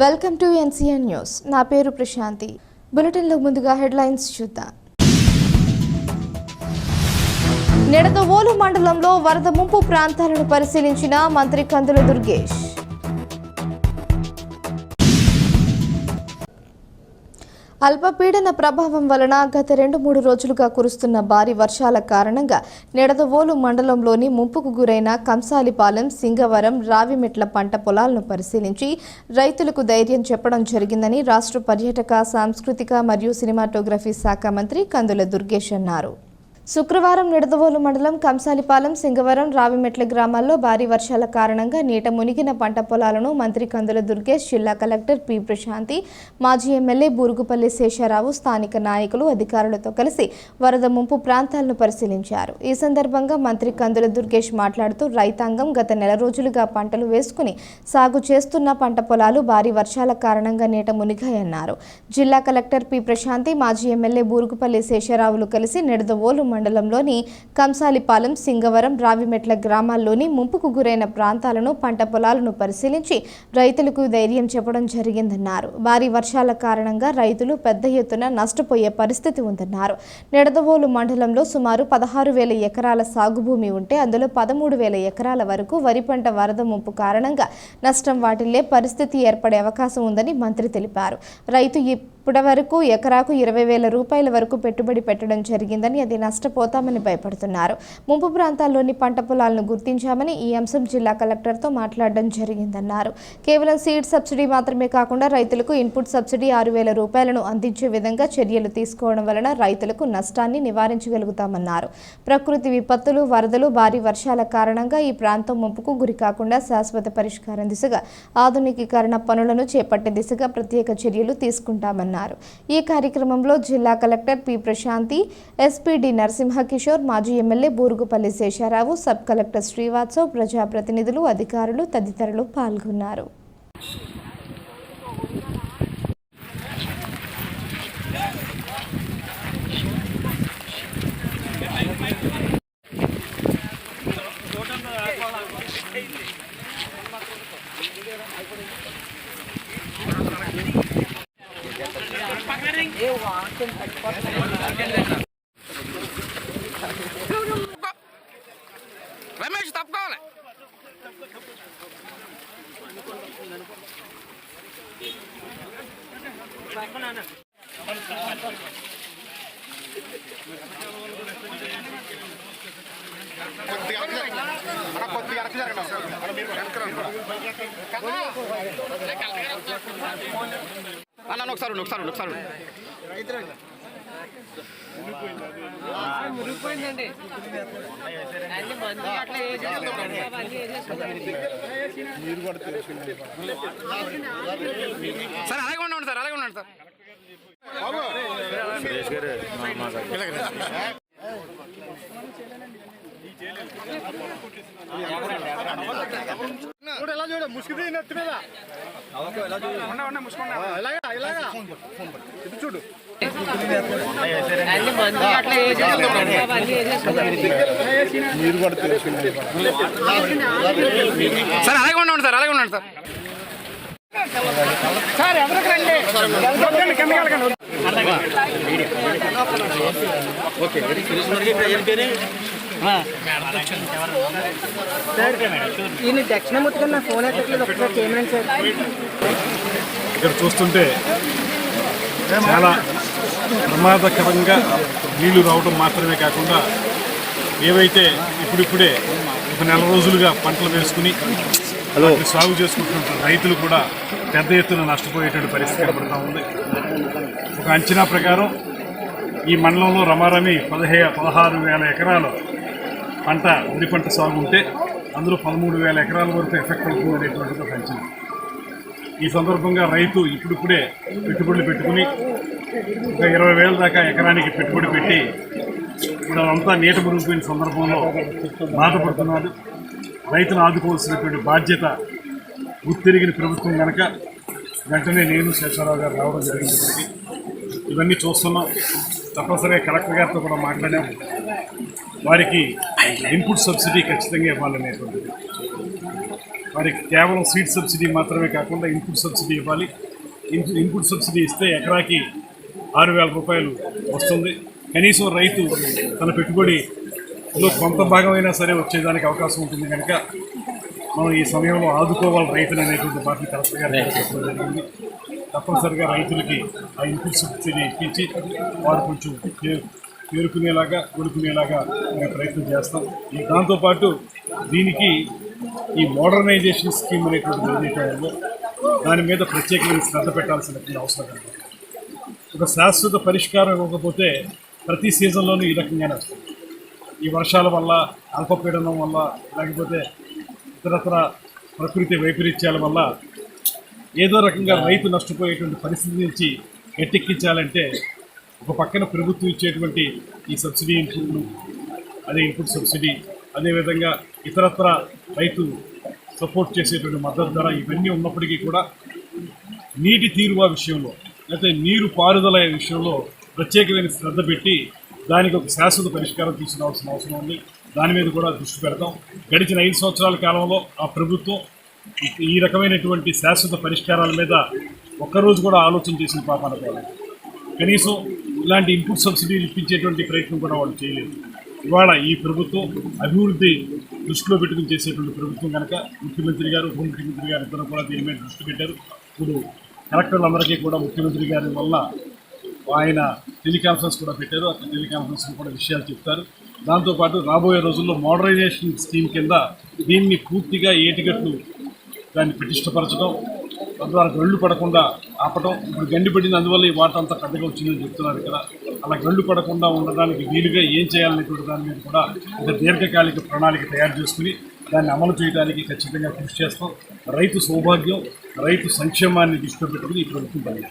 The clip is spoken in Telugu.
Welcome to NCN news. నా పేరు ప్రశాంతి. బులెటిన్లో ముందుగా హెడ్లైన్స్ చూద్దాం. నిడదవోలు మండలంలో వరద ముంపు ప్రాంతాలను పరిశీలించిన మంత్రి కందుల దుర్గేష్. అల్పపీడన ప్రభావం వలన గత 2-3 రోజులుగా కురుస్తున్న భారీ వర్షాల కారణంగా నిడదవోలు మండలంలోని ముంపుకు గురైన కంసాలిపాలెం, సింగవరం, రావిమెట్ల పంట పొలాలను పరిశీలించి రైతులకు ధైర్యం చెప్పడం జరిగిందని రాష్ట్ర పర్యాటక, సాంస్కృతిక మరియు సినిమాటోగ్రఫీ శాఖ మంత్రి కందుల దుర్గేష్ అన్నారు. శుక్రవారం నిడదవోలు మండలం కంసాలిపాలెం, సింగవరం, రావిమెట్ల గ్రామాల్లో భారీ వర్షాల కారణంగా నీట మునిగిన పంట పొలాలను మంత్రి కందుల దుర్గేష్, జిల్లా కలెక్టర్ పి. ప్రశాంతి, మాజీ ఎమ్మెల్యే బూరుగుపల్లి శేషారావు, స్థానిక నాయకులు, అధికారులతో కలిసి వరద ముంపు ప్రాంతాలను పరిశీలించారు. ఈ సందర్భంగా మంత్రి కందుల దుర్గేష్ మాట్లాడుతూ రైతాంగం గత నెల రోజులుగా పంటలు వేసుకుని సాగు చేస్తున్న పంట పొలాలు భారీ వర్షాల కారణంగా నీట మునిగాయన్నారు. జిల్లా కలెక్టర్ పి. ప్రశాంతి, మాజీ ఎమ్మెల్యే బూరుగుపల్లి శేషారావులు కలిసి నిడదవోలు మండలంలోని కంసాలిపాలెం, సింగవరం, రావిమెట్ల గ్రామాల్లోని ముంపుకు గురైన ప్రాంతాలను, పంట పొలాలను పరిశీలించి రైతులకు ధైర్యం చెప్పడం జరిగిందన్నారు. భారీ వర్షాల కారణంగా రైతులు పెద్ద ఎత్తున నష్టపోయే పరిస్థితి ఉందన్నారు. నిడదవోలు మండలంలో సుమారు 16,000 ఎకరాల సాగు భూమి ఉంటే అందులో 13,000 ఎకరాల వరకు వరి పంట వరద ముంపు కారణంగా నష్టం వాటిల్లే పరిస్థితి ఏర్పడే అవకాశం ఉందని మంత్రి తెలిపారు. రైతు ఇప్పటివరకు ఎకరాకు 20,000 రూపాయల వరకు పెట్టుబడి పెట్టడం జరిగిందని, అది నష్టపోతామని భయపడుతున్నారు. ముంపు ప్రాంతాల్లోని పంట పొలాలను గుర్తించామని, ఈ అంశం జిల్లా కలెక్టర్తో మాట్లాడడం జరిగిందన్నారు. కేవలం సీడ్ సబ్సిడీ మాత్రమే కాకుండా రైతులకు ఇన్పుట్ సబ్సిడీ 6,000 రూపాయలను అందించే విధంగా చర్యలు తీసుకోవడం వలన రైతులకు నష్టాన్ని నివారించగలుగుతామన్నారు. ప్రకృతి విపత్తులు, వరదలు, భారీ వర్షాల కారణంగా ఈ ప్రాంతం ముంపుకు గురి కాకుండా శాశ్వత పరిష్కారం దిశగా ఆధునికీకరణ పనులను చేపట్టే దిశగా ప్రత్యేక చర్యలు తీసుకుంటామన్నారు. ఈ కార్యక్రమంలో జిల్లా collector P. Prashanti, SP D. Narasimhakishore, మాజీ MLA Burugupalli Sesharao, sub collector Srivatsav, ప్రజాప్రతినిధులు, అధికారులు తదితరులు పాల్గొన్నారు. రమేష్ తప్పుకోవాలి. అన్న ఒకసారి మురిగిపోయిందండి. అన్ని మంది అట్లా సార్ అలాగే ఉండండి సార్ ఎలా చూడ ముసుగుది నెత్తి మీద ఇది చూడు. అన్ని మంది అట్లా మీరు కూడా సార్ అలాగే ఉండండి సార్ సార్ ఎవరికి రండి కిందకి దక్షిణమూర్తి కన్నా ఫోన్ ఎక్కట్లేదు. ఒకసారి చేయమని సార్. ఇక్కడ చూస్తుంటే చాలా ప్రమాదకరంగా నీళ్లు రావడం మాత్రమే కాకుండా ఏవైతే ఇప్పుడిప్పుడే ఒక నెల రోజులుగా పంటలు వేసుకుని సాగు చేసుకుంటున్న రైతులు కూడా పెద్ద ఎత్తున నష్టపోయేటువంటి పరిస్థితి ఏర్పడుతూ ఉంది. ఒక అంచనా ప్రకారం ఈ మండలంలో రమారమి 16,000 ఎకరాలు పంట వరి పంట సాగు ఉంటే అందులో 13,000 ఎకరాల వరకు ఎఫెక్ట్ అవుతుంది అనేటువంటిది ఒక అంచనా. ఈ సందర్భంగా రైతు ఇప్పుడిప్పుడే పెట్టుబడులు పెట్టుకుని ఒక 20,000 దాకా ఎకరానికి పెట్టుబడి పెట్టి ఇప్పుడు అదంతా నీట మునిగిపోయిన సందర్భంలో బాధపడుతున్నాడు. రైతును ఆదుకోవాల్సినటువంటి బాధ్యత గుర్తిరిగిన ప్రభుత్వం కనుక వెంటనే నేను శేషారావు గారు రావడం జరిగింది. ఇవన్నీ చూస్తున్నాం. తప్పనిసరిగా కలెక్టర్ గారితో కూడా మాట్లాడాం. వారికి ఇన్పుట్ సబ్సిడీ ఖచ్చితంగా ఇవ్వాలనేటువంటిది వారికి కేవలం సీడ్ సబ్సిడీ మాత్రమే కాకుండా ఇన్పుట్ సబ్సిడీ ఇవ్వాలి. ఇన్పుట్ సబ్సిడీ ఇస్తే ఎకరాకి 6,000 రూపాయలు వస్తుంది. కనీసం రైతు తన పెట్టుబడిలో కొంత భాగమైనా సరే వచ్చేదానికి అవకాశం ఉంటుంది కనుక మనం ఈ సమయంలో ఆదుకోవాలి రైతులు అనేటువంటి మాటలు కలెక్టర్ గారు చెప్పడం జరిగింది. తప్పనిసరిగా రైతులకి ఆ ఇన్పుట్ సబ్సిడీ ఇప్పించి వారు కొంచెం చేరుకునేలాగా కోలుకునేలాగా మేము ప్రయత్నం చేస్తాం. దాంతోపాటు దీనికి ఈ మోడర్నైజేషన్ స్కీమ్ అనేటువంటిది ఏదైతే ఉందో దాని మీద ప్రత్యేకమైన శ్రద్ధ పెట్టాల్సినటువంటి అవసరం కనుక ఒక శాశ్వత పరిష్కారం ఇవ్వకపోతే ప్రతి సీజన్లోనూ ఈ రకంగానే వస్తుంది. ఈ వర్షాల వల్ల, అల్పపీడనం వల్ల, లేకపోతే ఇతరత్ర ప్రకృతి వైపరీత్యాల వల్ల ఏదో రకంగా రైతు నష్టపోయేటువంటి పరిస్థితి నుంచి గట్టెక్కించాలంటే ఒక పక్కన ప్రభుత్వం ఇచ్చేటువంటి ఈ సబ్సిడీ ఇన్పుట్లు, అదే ఇన్పుట్ సబ్సిడీ, అదేవిధంగా ఇతరత్ర రైతు సపోర్ట్ చేసేటువంటి మద్దతు ధర ఇవన్నీ ఉన్నప్పటికీ కూడా నీటి తీరువా విషయంలో లేకపోతే నీరు పారుదల విషయంలో ప్రత్యేకమైన శ్రద్ధ పెట్టి దానికి ఒక శాశ్వత పరిష్కారం తీసుకురావాల్సిన అవసరం ఉంది. దాని మీద కూడా దృష్టి పెడతాం. గడిచిన 5 సంవత్సరాల కాలంలో ఆ ప్రభుత్వం ఈ రకమైనటువంటి శాశ్వత పరిష్కారాల మీద ఒక్కరోజు కూడా ఆలోచన చేసిన పాపాన కాదు. కనీసం ఇలాంటి ఇన్పుట్ సబ్సిడీలు ఇప్పించేటువంటి ప్రయత్నం కూడా వాళ్ళు చేయలేదు. ఇవాళ ఈ ప్రభుత్వం అభివృద్ధి దృష్టిలో పెట్టుకుని చేసేటువంటి ప్రభుత్వం కనుక ముఖ్యమంత్రి గారు, ఉప ముఖ్యమంత్రి గారు ఇద్దరు కూడా దీని మీద దృష్టి పెట్టారు. ఇప్పుడు కలెక్టర్లందరికీ కూడా ముఖ్యమంత్రి గారి వల్ల ఆయన టెలికాన్ఫరెన్స్ కూడా పెట్టారు. ఆ టెలికాన్ఫరెన్స్లో కూడా విషయాలు చెప్తారు. దాంతోపాటు రాబోయే రోజుల్లో మోడరైజేషన్ స్కీమ్ కింద దీన్ని పూర్తిగా ఏటిగట్లు దాన్ని పటిష్టపరచడం, తద్వారా గళ్ళు పడకుండా ఆపటం. ఇప్పుడు గండి పడింది, అందువల్ల ఈ వాటర్ అంతా పెద్దగా వచ్చిందని చెప్తున్నారు కదా. అలా గళ్ళు పడకుండా ఉండడానికి వీలుగా ఏం చేయాలనేటువంటి దాని మీద కూడా ఒక దీర్ఘకాలిక ప్రణాళిక తయారు చేసుకుని దాన్ని అమలు చేయడానికి ఖచ్చితంగా కృషి చేస్తాం. రైతు సౌభాగ్యం, రైతు సంక్షేమాన్ని దృష్టిలో పెట్టుకుని ఈ ప్రభుత్వం పనిచేస్తాం.